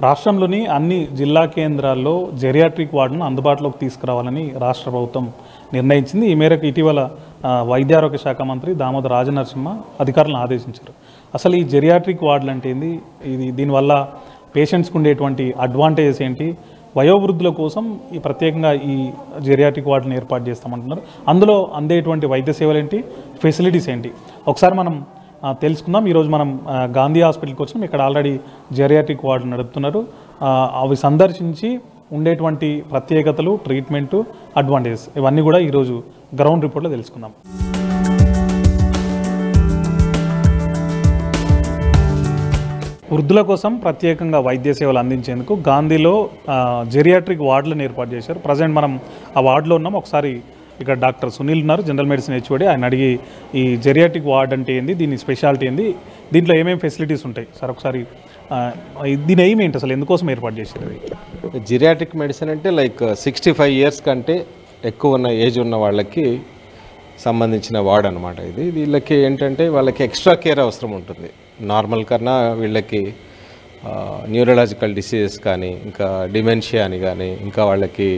రాష్ట్రంలోని అన్ని జిల్లా కేంద్రాల్లో జెరియాట్రిక్ వార్డును అందుబాటులోకి తీసుకురావాలని రాష్ట్ర ప్రభుత్వం నిర్ణయించింది. ఈ మేరకు ఇటీవల వైద్యారోగ్య శాఖ మంత్రి దామోదర రాజనరసింహ అధికారులను ఆదేశించారు. అసలు ఈ జెరియాట్రిక్ వార్డులు అంటే ఏంది, దీనివల్ల పేషెంట్స్కి ఉండేటువంటి అడ్వాంటేజెస్ ఏంటి, వయోవృద్ధుల కోసం ఈ ప్రత్యేకంగా ఈ జెరియాట్రిక్ వార్డులను ఏర్పాటు చేస్తామంటున్నారు. అందులో అందేటువంటి వైద్య సేవలు ఏంటి, ఫెసిలిటీస్ ఏంటి, ఒకసారి మనం తెలుసుకుందాం. ఈరోజు మనం గాంధీ హాస్పిటల్కి వచ్చినాం. ఇక్కడ ఆల్రెడీ జెరియాట్రిక్ వార్డు నడుపుతున్నారు. అవి సందర్శించి ఉండేటువంటి ప్రత్యేకతలు, ట్రీట్మెంటు, అడ్వాంటేజెస్ ఇవన్నీ కూడా ఈరోజు గ్రౌండ్ రిపోర్ట్లో తెలుసుకుందాం. వృద్ధుల కోసం ప్రత్యేకంగా వైద్య సేవలు అందించేందుకు గాంధీలో జెరియాట్రిక్ వార్డులను ఏర్పాటు చేశారు. ప్రజెంట్ మనం ఆ వార్డులో ఉన్నాం. ఒకసారి ఇక్కడ డాక్టర్ సునీల్ ఉన్నారు, జనరల్ మెడిసిన్ హెచ్ఓడి. ఆయన అడిగి ఈ జెరియాట్రిక్ వార్డ్ అంటే ఏంది, దీని స్పెషాలిటీ ఏంది, దీంట్లో ఏమేమి ఫెసిలిటీస్ ఉంటాయి సార్, ఒకసారి దీని ఎయిమ్ ఏంటి, అసలు ఎందుకోసం ఏర్పాటు చేశారు? జెరియాట్రిక్ మెడిసిన్ అంటే లైక్ 65 ఇయర్స్ కంటే ఎక్కువ ఉన్న ఏజ్ ఉన్న వాళ్ళకి సంబంధించిన వార్డ్ అనమాట. ఇది వీళ్ళకి ఏంటంటే వాళ్ళకి ఎక్స్ట్రా కేర్ అవసరం ఉంటుంది. నార్మల్ కన్నా వీళ్ళకి న్యూరలాజికల్ డిసీజెస్ కానీ, ఇంకా డిమెన్షియా అని కానీ, ఇంకా వాళ్ళకి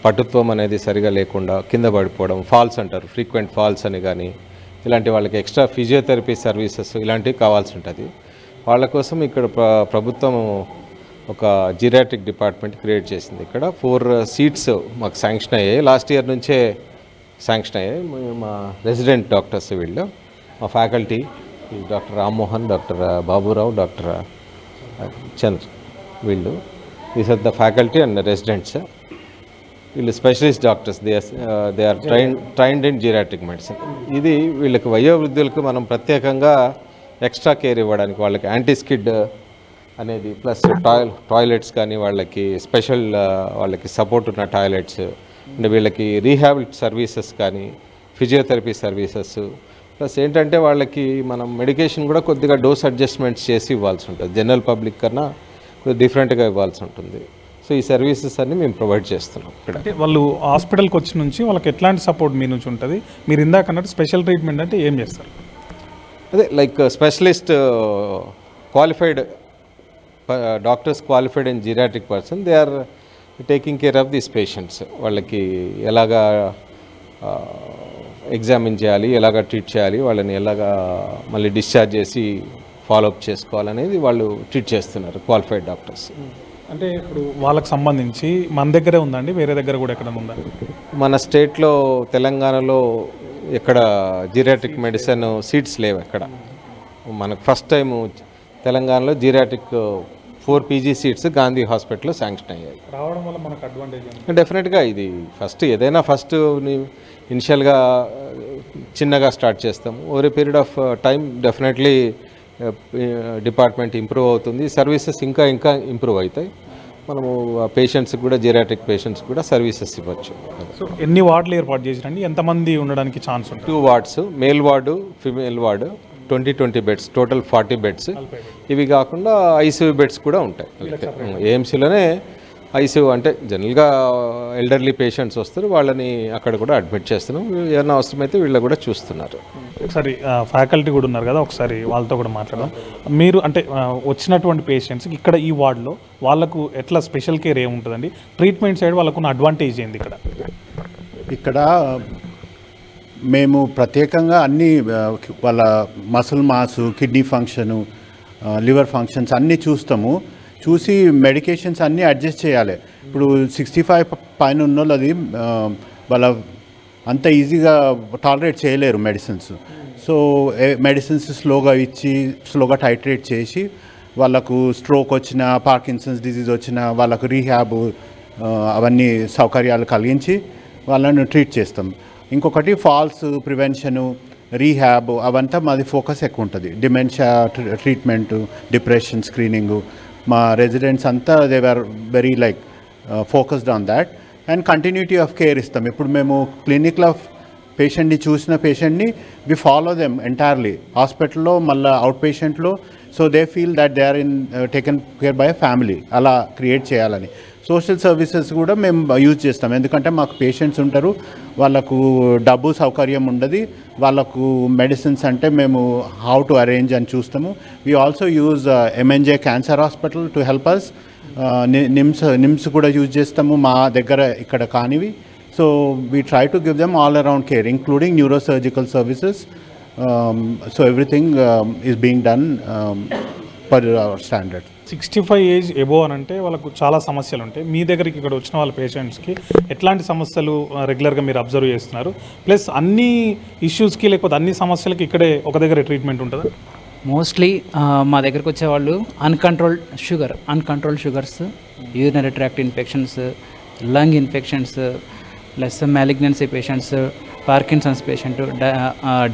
పటుత్వం అనేది సరిగా లేకుండా కింద పడిపోవడం, ఫాల్స్ అంటారు, ఫ్రీక్వెంట్ ఫాల్స్ అని కానీ, ఇలాంటి వాళ్ళకి ఎక్స్ట్రా ఫిజియోథెరపీ సర్వీసెస్ ఇలాంటివి కావాల్సి ఉంటుంది. వాళ్ళ కోసం ఇక్కడ ప్రభుత్వం ఒక జీరియాట్రిక్ డిపార్ట్మెంట్ క్రియేట్ చేసింది. ఇక్కడ 4 సీట్స్ మాకు శాంక్షన్ అయ్యాయి. లాస్ట్ ఇయర్ నుంచే శాంక్షన్ అయ్యాయి. మా రెసిడెంట్ డాక్టర్స్ వీళ్ళు, మా faculty doctor Rammohan, doctor Baburao, doctor Chandra, వీళ్ళు these are the faculty and residents. వీళ్ళు specialist doctors. They are trained in geriatric medicine. ఇది వీళ్ళకి వయోవృద్ధులకు మనం ప్రత్యేకంగా ఎక్స్ట్రా కేర్ ఇవ్వడానికి, వాళ్ళకి యాంటీస్కిడ్ అనేది ప్లస్ టాయిలెట్స్ కానీ, వాళ్ళకి స్పెషల్ వాళ్ళకి సపోర్ట్ ఉన్న టాయిలెట్స్ అండ్ వీళ్ళకి రీహాబ్ సర్వీసెస్ కానీ, ఫిజియోథెరపీ సర్వీసెస్, ప్లస్ ఏంటంటే వాళ్ళకి మనం మెడికేషన్ కూడా కొద్దిగా డోస్ అడ్జస్ట్మెంట్స్ చేసి ఇవ్వాల్సి ఉంటుంది. జనరల్ పబ్లిక్ కన్నా కొద్దిగా డిఫరెంట్గా ఇవ్వాల్సి ఉంటుంది. సో ఈ సర్వీసెస్ అన్ని మేము ప్రొవైడ్ చేస్తున్నాం. ఇక్కడ వాళ్ళు హాస్పిటల్కి వచ్చి నుంచి వాళ్ళకి ఎట్లాంటి సపోర్ట్ మీ నుంచి ఉంటుంది? మీరు ఇందాక అన్నట్టు స్పెషల్ ట్రీట్మెంట్ అంటే ఏం చేస్తారు? అదే like specialist qualified doctors, qualified in geriatric person, they are taking care of these patients. వాళ్ళకి ఎలాగా ఎగ్జామిన్ చేయాలి, ఎలాగ ట్రీట్ చేయాలి, వాళ్ళని ఎలాగా మళ్ళీ డిశ్చార్జ్ చేసి ఫాలోఅప్ చేసుకోవాలనేది వాళ్ళు ట్రీట్ చేస్తున్నారు, క్వాలిఫైడ్ డాక్టర్స్. అంటే ఇప్పుడు వాళ్ళకి సంబంధించి మన దగ్గరే ఉందండి, వేరే దగ్గర కూడా ఎక్కడ ఉందా? మన స్టేట్లో తెలంగాణలో ఎక్కడ జీరియాట్రిక్ మెడిసిన్ సీట్స్ లేవు ఎక్కడ. మనకు ఫస్ట్ టైము తెలంగాణలో జీరియాట్రిక్ 4 పీజీ సీట్స్ గాంధీ హాస్పిటల్లో శాంక్షన్ అయ్యాయి. రావడం వల్ల మనకు అడ్వాంటేజ్ డెఫినెట్గా ఇది ఏదైనా ఫస్ట్ ఇనిషియల్గా చిన్నగా స్టార్ట్ చేస్తాము. Over a period of time definitely department improve అవుతుంది, సర్వీసెస్ ఇంకా ఇంప్రూవ్ అవుతాయి. మనము పేషెంట్స్కి కూడా, జీరియాట్రిక్ పేషెంట్స్ కూడా సర్వీసెస్ ఇవ్వచ్చు. సో ఎన్ని వార్డులు ఏర్పాటు చేసిరండి, ఎంతమంది ఉండడానికి ఛాన్స్ ఉంటుంది? 2 wards, male ward, female ward, 20 beds, total 40 beds. ఇవి కాకుండా ఐసీయూ బెడ్స్ కూడా ఉంటాయి. ఏఎంసీలోనే ఐసీయూ అంటే జనరల్గా ఎల్డర్లీ పేషెంట్స్ వస్తారు, వాళ్ళని అక్కడ కూడా అడ్మిట్ చేస్తున్నాం. ఏమైనా అవసరమైతే వీళ్ళు కూడా చూస్తున్నారు. ఒకసారి ఫ్యాకల్టీ కూడా ఉన్నారు కదా, ఒకసారి వాళ్ళతో కూడా మాట్లాడదాం. మీరు అంటే వచ్చినటువంటి పేషెంట్స్కి ఇక్కడ ఈ వార్డులో వాళ్ళకు ఎట్లా స్పెషల్ కేర్ ఏముంటుందండి, ట్రీట్మెంట్ సైడ్ వాళ్ళకున్న అడ్వాంటేజ్ ఏంది? ఇక్కడ మేము ప్రత్యేకంగా అన్ని వాళ్ళ muscle mass, kidney function, liver functions అన్నీ చూసి మెడికేషన్స్ అన్నీ అడ్జస్ట్ చేయాలి. ఇప్పుడు 65 పైన ఉన్న వాళ్ళు అది వాళ్ళ అంత ఈజీగా టాలరేట్ చేయలేరు మెడిసిన్స్. సో మెడిసిన్స్ స్లోగా ఇచ్చి, స్లోగా టైట్రేట్ చేసి, వాళ్ళకు స్ట్రోక్ వచ్చినా, పార్కిన్సన్స్ డిజీజ్ వచ్చినా వాళ్ళకు రీహాబ్ అవన్నీ సౌకర్యాలు కలిగించి వాళ్ళను ట్రీట్ చేస్తాం. ఇంకొకటి ఫాల్స్ ప్రివెన్షను, రీహాబ్ అవంతా మాది ఫోకస్ ఎక్కువ ఉంటుంది. డిమెన్షియా ట్రీట్మెంటు, డిప్రెషన్ స్క్రీనింగు, మా రెసిడెంట్స్ అంతా they are very like focused on that. And continuity of care ఇస్తాం. ఇప్పుడు మేము క్లినిక్లో పేషెంట్ని చూసిన పేషెంట్ని వి ఫాలో దెమ్ ఎంటైర్లీ హాస్పిటల్లో, మళ్ళీ అవుట్ పేషెంట్లో. So they feel that they are taken care by family, అలా క్రియేట్ చేయాలని. సోషల్ సర్వీసెస్ కూడా మేము యూజ్ చేస్తాం, ఎందుకంటే మాకు పేషెంట్స్ ఉంటారు, వాళ్ళకు డబ్బు సౌకర్యం ఉండదు, వాళ్ళకు మెడిసిన్స్ అంటే మేము హౌ టు అరేంజ్ అని చూస్తాము. We also use MNJ cancer hospital to help us. NIMS కూడా యూజ్ చేస్తాము మా దగ్గర ఇక్కడ కానివి. So we try to give them all around care including neurosurgical services. So everything is being done per our standard. 65 age above అని అంటే వాళ్ళకు చాలా సమస్యలు ఉంటాయి. మీ దగ్గరికి ఇక్కడ వచ్చిన వాళ్ళ పేషెంట్స్కి ఎట్లాంటి సమస్యలు రెగ్యులర్గా మీరు అబ్జర్వ్ చేస్తున్నారు? ప్లస్ అన్ని ఇష్యూస్కి లేకపోతే అన్ని సమస్యలకి ఇక్కడే ఒక దగ్గర ట్రీట్మెంట్ ఉంటుందా? మోస్ట్లీ మా దగ్గరకు వచ్చేవాళ్ళు uncontrolled sugars, urinary tract infections, lung infections, plus malignancy patients, Parkinson's patient,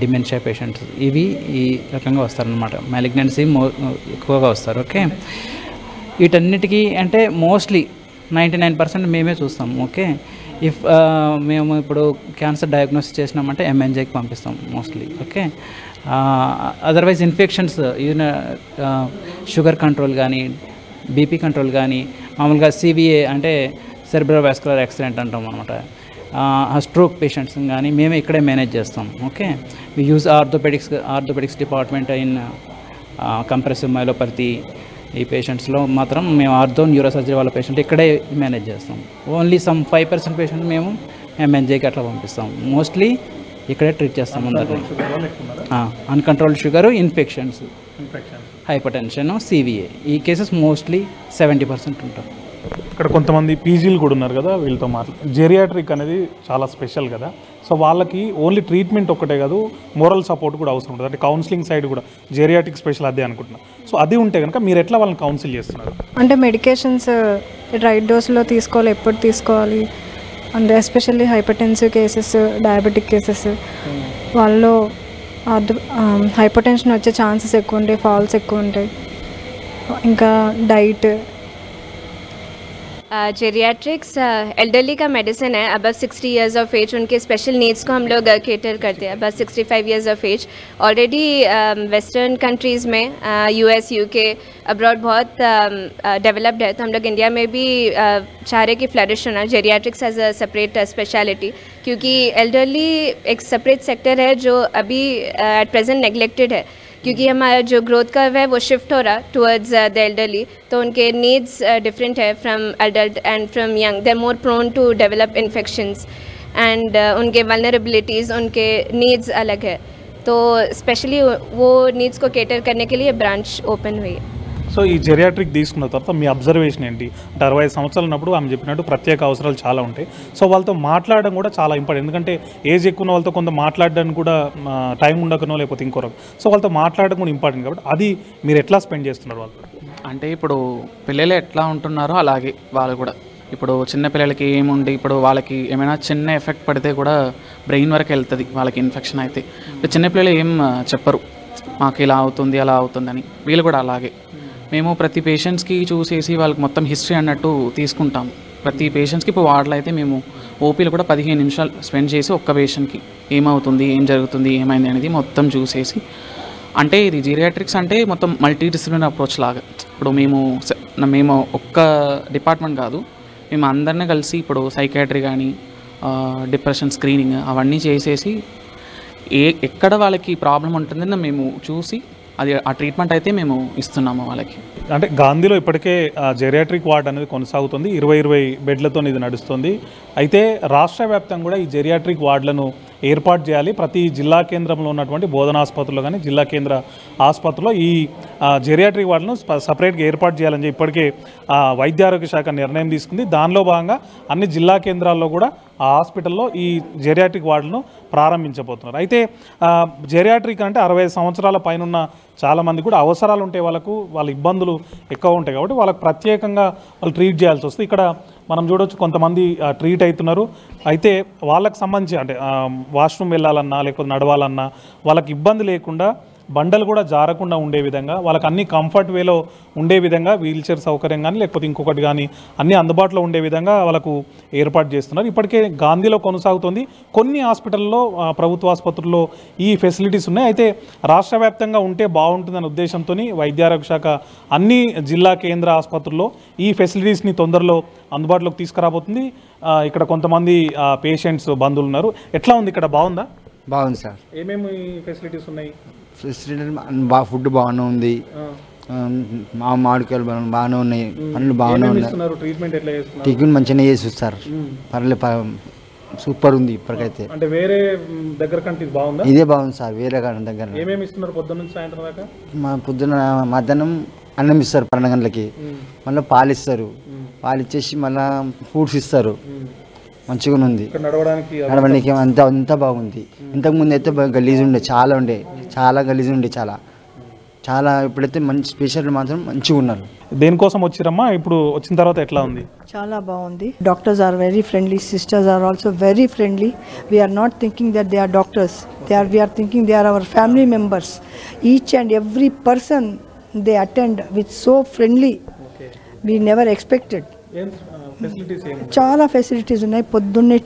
dementia patients, ఇవి ఈ రకంగా వస్తారనమాట. మ్యాలిగ్నెన్సీ ఎక్కువగా వస్తారు. ఓకే, వీటన్నిటికీ అంటే మోస్ట్లీ 99% మేమే చూస్తాం. ఓకే, మేము ఇప్పుడు క్యాన్సర్ డయాగ్నోసిస్ చేసినామంటే ఎంఎన్జేకి పంపిస్తాం mostly. Okay, otherwise infections, sugar control కానీ, బీపీ కంట్రోల్ కానీ, మామూలుగా సివిఏ అంటే సెరిబ్రల్ వాస్కులర్ యాక్సిడెంట్ అంటాం అనమాట, స్ట్రోక్ పేషెంట్స్ కానీ మేమే ఇక్కడే మేనేజ్ చేస్తాం. Okay, we use orthopaedics department in compressive myelopathy. ఈ పేషెంట్స్లో మాత్రం మేము న్యూరో సర్జరీ వాళ్ళ పేషెంట్ ఇక్కడే మేనేజ్ చేస్తాం. ఓన్లీ సమ్ 5% పేషెంట్ మేము ఎంఎన్జేకి అట్లా పంపిస్తాం. మోస్ట్లీ ఇక్కడే ట్రీట్ చేస్తాం అందరినీ. Uncontrolled sugar, infections, hypertension, CVA, ఈ కేసెస్ మోస్ట్లీ 70% ఉంటాం. ఇక్కడ కొంతమంది పీజీలు కూడా ఉన్నారు కదా, వీళ్ళతో జెరియాట్రిక్ అనేది చాలా స్పెషల్ కదా. సో వాళ్ళకి ఓన్లీ ట్రీట్మెంట్ ఒక్కటే కాదు, మోరల్ సపోర్ట్ కూడా అవసరం ఉంటుంది. అంటే కౌన్సిలింగ్ సైడ్ కూడా జెరియాట్రిక్ స్పెషల్ అదే అనుకుంటున్నా. సో అది ఉంటే కనుక మీరు ఎట్లా వాళ్ళని కౌన్సిల్ చేస్తున్నారు? అంటే మెడికేషన్స్ రైట్ డోస్లో తీసుకోవాలి, ఎప్పుడు తీసుకోవాలి, and especially hypertensive cases, diabetic cases, వాళ్ళలో హైపర్ టెన్షన్ వచ్చే ఛాన్సెస్ ఎక్కువ ఉంటాయి, ఫాల్స్ ఎక్కువ ఉంటాయి. ఇంకా డైట్. जेरियाट्रिक्स एल्डरली का मेडिसिन है. अबव 60 इयर्स ऑफ एज उनके स्पेशल नीड्स को हम लोग केटर करते हैं. Above 65 years of age already western countries में यूएस, यूके, अब्रॉड बहुत डेवलप्ड है. तो हम लोग इंडिया में भी चाह रहे कि फ्लरिश होना. Geriatrics as a separate speciality, क्योंकि एल्डरली एक सेपरेट सेक्टर है जो अभी एट प्रेजेंट नेग्लेक्टेड है, क्योंकि हमारा जो ग्रोथ कर्व है वो शिफ्ट हो रहा टुवर्ड्स द एल्डरली. तो उनके नीड्स डिफरेंट है from adult and from young. They are more prone to develop infections and उनके वल्नरेबिलिटीज़, उनके नीड्स अलग है. तो स्पेशली वो नीड्स को केटर करने के लिए ब्रांच ओपन हुई है. సో ఈ జెరియాట్రిక్ తీసుకున్న తర్వాత మీ అబ్జర్వేషన్ ఏంటి? అంటే 65 సంవత్సరాలు ఉన్నప్పుడు ఆమె చెప్పినట్టు ప్రత్యేక అవసరాలు చాలా ఉంటాయి. సో వాళ్ళతో మాట్లాడడం కూడా చాలా ఇంపార్టెంట్. ఎందుకంటే ఏజ్ ఎక్కువ ఉన్న వాళ్ళతో కొంత మాట్లాడడానికి కూడా టైం ఉండకనో లేకపోతే ఇంకోరో, సో వాళ్ళతో మాట్లాడడం కూడా ఇంపార్టెంట్. కాబట్టి అది మీరు ఎట్లా స్పెండ్ చేస్తున్నారు వాళ్ళతో? అంటే ఇప్పుడు పిల్లలు ఎట్లా ఉంటున్నారో అలాగే వాళ్ళు కూడా. ఇప్పుడు చిన్న పిల్లలకి ఏముండి ఇప్పుడు వాళ్ళకి ఏమైనా చిన్న ఎఫెక్ట్ పడితే కూడా బ్రెయిన్ వరకు వెళ్తుంది వాళ్ళకి ఇన్ఫెక్షన్ అయితే. చిన్నపిల్లలు ఏం చెప్పరు మాకు ఇలా అవుతుంది అలా అవుతుందని. వీళ్ళు కూడా అలాగే. మేము ప్రతి పేషెంట్స్కి చూసేసి వాళ్ళకి మొత్తం హిస్టరీ అన్నట్టు తీసుకుంటాం. ప్రతి పేషెంట్స్కి ఇప్పుడు వార్డులో అయితే మేము ఓపీలో కూడా 15 నిమిషాలు స్పెండ్ చేసి ఒక్క పేషెంట్కి ఏమవుతుంది, ఏం జరుగుతుంది, ఏమైంది అనేది మొత్తం చూసేసి. అంటే ఇది జీరియాట్రిక్స్ అంటే మొత్తం మల్టీ డిసిప్లినరీ అప్రోచ్ లాగా. ఇప్పుడు మేము ఒక్క డిపార్ట్మెంట్ కాదు, మేము అందరినీ కలిసి ఇప్పుడు సైకాట్రీ కానీ డిప్రెషన్ స్క్రీనింగ్ అవన్నీ చేసేసి ఎక్కడ వాళ్ళకి ప్రాబ్లం ఉంటుందని మేము చూసి అది ఆ ట్రీట్మెంట్ అయితే మేము ఇస్తున్నాము వాళ్ళకి. అంటే గాంధీలో ఇప్పటికే జెరియాట్రిక్ వార్డ్ అనేది కొనసాగుతుంది. 20 బెడ్లతో ఇది నడుస్తుంది. అయితే రాష్ట్ర వ్యాప్తంగా కూడా ఈ జెరియాట్రిక్ వార్డులను ఏర్పాటు చేయాలి. ప్రతి జిల్లా కేంద్రంలో ఉన్నటువంటి బోధనా ఆసుపత్రుల్లో కానీ జిల్లా కేంద్ర ఆసుపత్రిలో ఈ జెరియాట్రిక్ వార్డులను సపరేట్గా ఏర్పాటు చేయాలని చెప్పి ఇప్పటికే వైద్య ఆరోగ్య శాఖ నిర్ణయం తీసుకుంది. దానిలో భాగంగా అన్ని జిల్లా కేంద్రాల్లో కూడా ఆ హాస్పిటల్లో ఈ జెరియాట్రిక్ వార్డులను ప్రారంభించబోతున్నారు. అయితే జెరియాట్రిక్ అంటే 65 సంవత్సరాల పైన చాలామంది కూడా అవసరాలు ఉంటాయి, వాళ్ళ ఇబ్బందులు ఎక్కువ ఉంటాయి. కాబట్టి వాళ్ళకి ప్రత్యేకంగా వాళ్ళు ట్రీట్ చేయాల్సి వస్తుంది. ఇక్కడ మనం చూడవచ్చు కొంతమంది ట్రీట్ అవుతున్నారు. అయితే వాళ్ళకి సంబంధించి అంటే వాష్రూమ్ వెళ్ళాలన్నా లేకపోతే నడవాలన్నా వాళ్ళకి ఇబ్బంది లేకుండా, బండలు కూడా జారకుండా ఉండే విధంగా, వాళ్ళకి అన్ని కంఫర్ట్ వేలో ఉండే విధంగా వీల్చైర్ సౌకర్యం కానీ లేకపోతే ఇంకొకటి కానీ అన్నీ అందుబాటులో ఉండే విధంగా వాళ్ళకు ఏర్పాటు చేస్తున్నారు. ఇప్పటికే గాంధీలో కొనసాగుతుంది. కొన్ని హాస్పిటల్లో ప్రభుత్వ ఆసుపత్రుల్లో ఈ ఫెసిలిటీస్ ఉన్నాయి. అయితే రాష్ట్ర వ్యాప్తంగా ఉంటే బాగుంటుందనే ఉద్దేశంతో వైద్య ఆరోగ్య శాఖ అన్ని జిల్లా కేంద్ర ఆసుపత్రుల్లో ఈ ఫెసిలిటీస్ని తొందరలో అందుబాటులోకి తీసుకురాబోతుంది. ఇక్కడ కొంతమంది పేషెంట్స్ బంధువులు ఉన్నారు. ఎట్లా ఉంది ఇక్కడ? బాగుందా? బాగుంది సార్. ఏమేమి ఫెసిలిటీస్ ఉన్నాయి? ఫెసిలిటీ ఫుడ్ బాగానే ఉంది, మామిడికాయలు బాగానే ఉన్నాయి, పండ్లు బాగానే ఉన్నాయి. ట్రీట్మెంట్ ఎట్లా చేస్తున్నారు? టిఫిన్ మంచిగానే చేసి సార్, పర్లేదు సూపర్ ఉంది ఇప్పటికైతే. అంటే వేరే దగ్గర కంటే ఇది బాగుందా? ఇదే బాగుంది సార్, వేరే దగ్గర. ఏమేమి ఇస్తున్నారు పొద్దున్న నుంచి సాయంత్రం దాకా? పొద్దున మధ్యాహ్నం అన్నం ఇస్తారు 12 గంటలకి, మళ్ళీ పాలు ఇస్తారు, పాలు ఇచ్చేసి మళ్ళీ ఫ్రూట్స్ ఇస్తారు. మంచిగా ఉంది, నడవడానికి అంతా బాగుంది. ఇంతకుముందు అయితే గలీజ్ ఉండే, చాలా గలీజ్ ఉండే, చాలా ఇప్పుడైతే మంచి పేషెంట్లు మాత్రం మంచిగా ఉన్నారు. దేనికోసం వచ్చిరమ్మా? ఇప్పుడు వచ్చిన తర్వాత ఎట్లా ఉంది? చాలా బాగుంది. Doctors are very friendly, sisters are also very friendly. We're not thinking that they are doctors, we're thinking they are our family members. Each and every person they attend with so friendly, we never expected. చాలా facilities ఉన్నాయి. పొద్దున్నే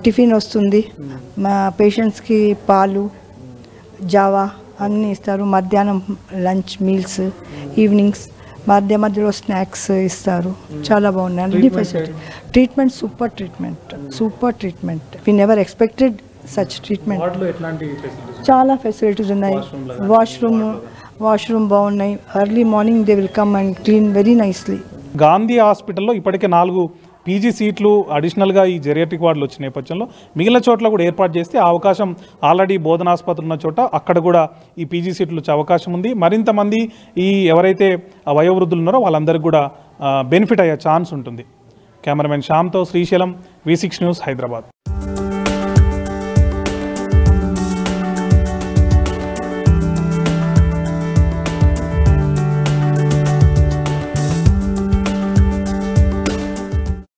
tiffin వస్తుంది, మా పేషెంట్స్కి పాలు, Java అన్నీ ఇస్తారు. మధ్యాహ్నం లంచ్ మీల్స్, ఈవినింగ్స్ మధ్యలో స్నాక్స్ ఇస్తారు. చాలా బాగున్నాయి అన్ని facility. Treatment super treatment. We never expected such treatment. చాలా ఫెసిలిటీస్ ఉన్నాయి. వాష్రూమ్ బాగున్నాయి. Early morning they will come and clean very nicely. Gandhi హాస్పిటల్లో ఇప్పటికే 4 పీజీ సీట్లు అడిషనల్గా ఈ జెరియాట్రిక్ వార్డులు వచ్చిన నేపథ్యంలో మిగిలిన చోట్ల కూడా ఏర్పాటు చేస్తే ఆ అవకాశం ఆల్రెడీ బోధనాసుపత్రి ఉన్న చోట అక్కడ కూడా ఈ పీజీ సీట్లు వచ్చే అవకాశం ఉంది. మరింత మంది ఈ ఎవరైతే వయోవృద్ధులు ఉన్నారో వాళ్ళందరికీ కూడా బెనిఫిట్ అయ్యే ఛాన్స్ ఉంటుంది. కెమెరామెన్ శ్యామ్తో శ్రీశైలం, V6 న్యూస్, హైదరాబాద్.